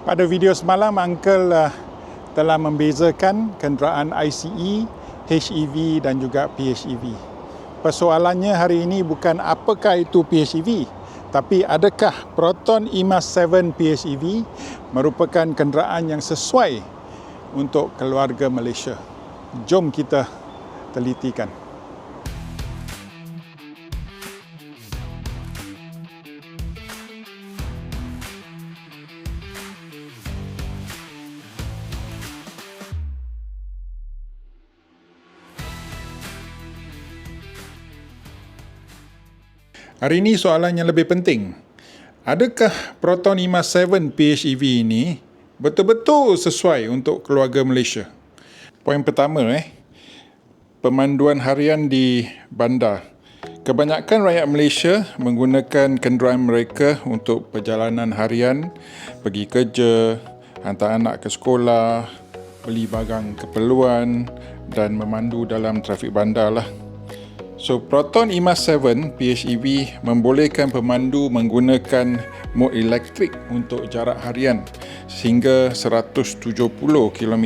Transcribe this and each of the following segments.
Pada video semalam, Uncle telah membezakan kenderaan ICE, HEV dan juga PHEV. Persoalannya hari ini bukan apakah itu PHEV, tapi adakah Proton EMAS 7 PHEV merupakan kenderaan yang sesuai untuk keluarga Malaysia. Jom kita telitikan. Hari ini soalan yang lebih penting. Adakah Proton EMAS 7 PHEV ini betul-betul sesuai untuk keluarga Malaysia? Poin pertama, pemanduan harian di bandar. Kebanyakan rakyat Malaysia menggunakan kenderaan mereka untuk perjalanan harian, pergi kerja, hantar anak ke sekolah, beli barang keperluan dan memandu dalam trafik bandar lah. So, Proton EMAS 7 PHEV membolehkan pemandu menggunakan mod elektrik untuk jarak harian sehingga 170 km.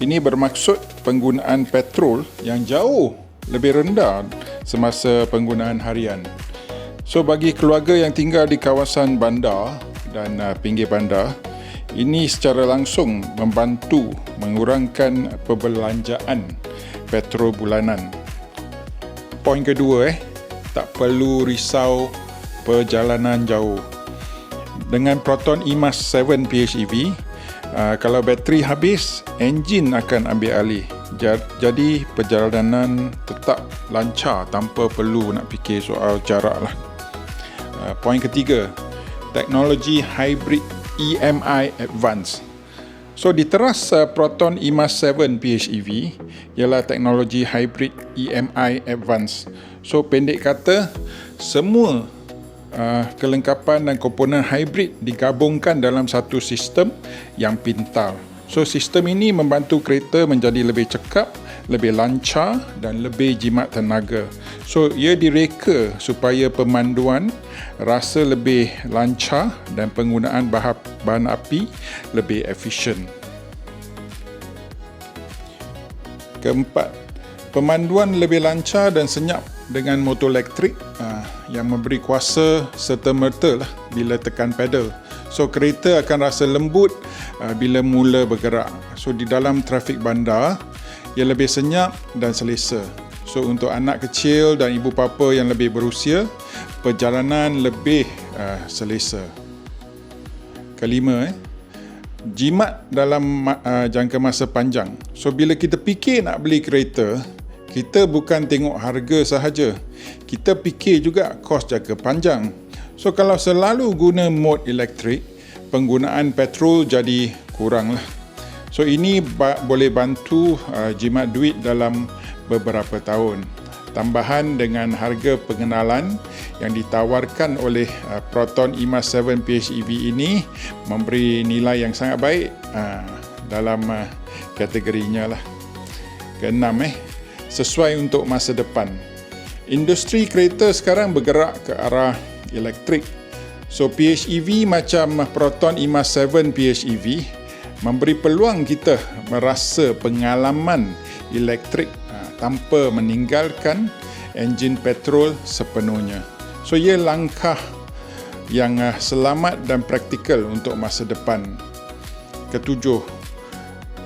Ini bermaksud penggunaan petrol yang jauh lebih rendah semasa penggunaan harian. So, bagi keluarga yang tinggal di kawasan bandar dan pinggir bandar, ini secara langsung membantu mengurangkan perbelanjaan petrol bulanan. Poin kedua, tak perlu risau perjalanan jauh. Dengan Proton EMAS 7 PHEV, kalau bateri habis, enjin akan ambil alih. Jadi perjalanan tetap lancar tanpa perlu nak fikir soal jarak lah. Poin ketiga, teknologi hybrid EMI Advance. So, di teras Proton EMAS 7 PHEV ialah teknologi hybrid EMI Advance. So, pendek kata, semua kelengkapan dan komponen hybrid digabungkan dalam satu sistem yang pintar. So, sistem ini membantu kereta menjadi lebih cekap, lebih lancar dan lebih jimat tenaga. So, ia direka supaya pemanduan rasa lebih lancar dan penggunaan bahan api lebih efisien. Keempat, pemanduan lebih lancar dan senyap dengan motor elektrik yang memberi kuasa serta-merta lah bila tekan pedal. So, kereta akan rasa lembut bila mula bergerak. So, di dalam trafik bandar, ia lebih senyap dan selesa. So, untuk anak kecil dan ibu bapa yang lebih berusia, perjalanan lebih selesa. Kelima, jimat dalam jangka masa panjang. So, bila kita fikir nak beli kereta, kita bukan tengok harga sahaja. Kita fikir juga kos jangka panjang. So, kalau selalu guna mod elektrik, penggunaan petrol jadi kurang lah. So, ini boleh bantu jimat duit dalam beberapa tahun. Tambahan dengan harga pengenalan yang ditawarkan oleh Proton EMAS 7 PHEV ini memberi nilai yang sangat baik dalam kategorinya lah. Keenam, sesuai untuk masa depan. Industri kereta sekarang bergerak ke arah elektrik. So, PHEV macam Proton EMAS 7 PHEV memberi peluang kita merasa pengalaman elektrik tanpa meninggalkan enjin petrol sepenuhnya. So, ia langkah yang selamat dan praktikal untuk masa depan. Ketujuh,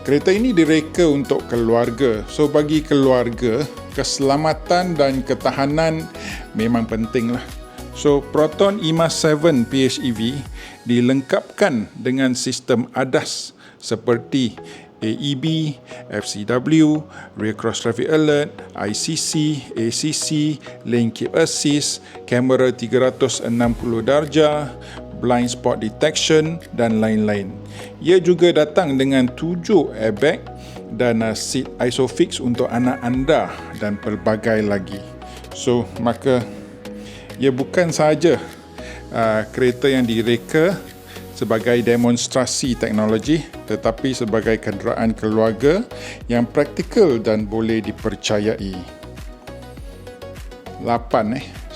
kereta ini direka untuk keluarga. So, bagi keluarga, keselamatan dan ketahanan memang pentinglah. So, Proton EMAS 7 PHEV dilengkapkan dengan sistem ADAS seperti AEB, FCW, Rear Cross Traffic Alert, ICC, ACC, Lane Keep Assist, kamera 360 darjah, blind spot detection dan lain-lain. Ia juga datang dengan 7 airbag dan seat ISOFIX untuk anak anda dan pelbagai lagi. So, maka ia bukan sahaja kereta yang direka sebagai demonstrasi teknologi, tetapi sebagai kenderaan keluarga yang praktikal dan boleh dipercayai. 8.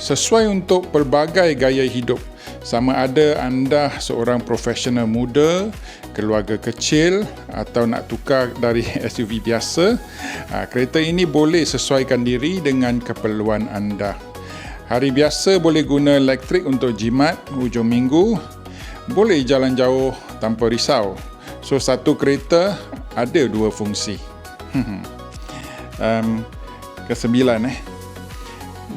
Sesuai untuk pelbagai gaya hidup. Sama ada anda seorang profesional muda, keluarga kecil atau nak tukar dari SUV biasa, kereta ini boleh sesuaikan diri dengan keperluan anda. Hari biasa boleh guna elektrik untuk jimat, hujung minggu boleh jalan jauh tanpa risau. So satu kereta ada dua fungsi. Kesembilan,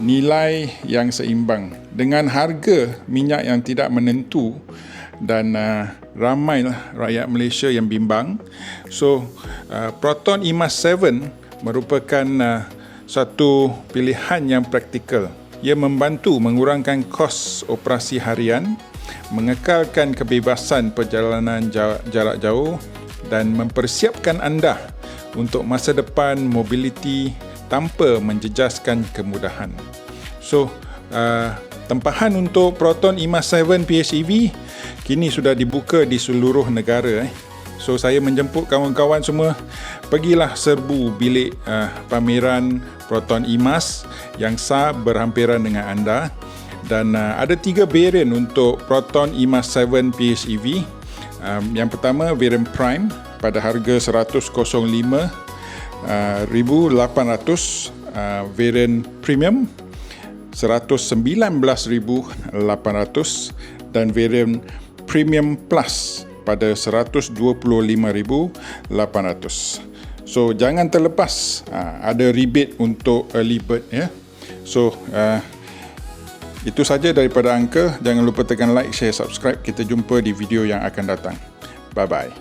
nilai yang seimbang. Dengan harga minyak yang tidak menentu dan ramailah rakyat Malaysia yang bimbang, so Proton eMAS 7 merupakan satu pilihan yang praktikal. Ia membantu mengurangkan kos operasi harian, mengekalkan kebebasan perjalanan jarak jauh dan mempersiapkan anda untuk masa depan mobiliti tanpa menjejaskan kemudahan. So, tempahan untuk Proton eMAS 7 PHEV kini sudah dibuka di seluruh negara. So, saya menjemput kawan-kawan semua, pergilah serbu bilik pameran Proton eMAS yang sah berhampiran dengan anda. Dan ada 3 varian untuk Proton eMAS 7 PHEV. Yang pertama, varian Prime pada harga 105,800, varian Premium 119,800 dan varian Premium Plus pada 125,800. So jangan terlepas, ada rebate untuk early bird ya. So itu saja daripada Angka. Jangan lupa tekan like, share, subscribe. Kita jumpa di video yang akan datang. Bye bye.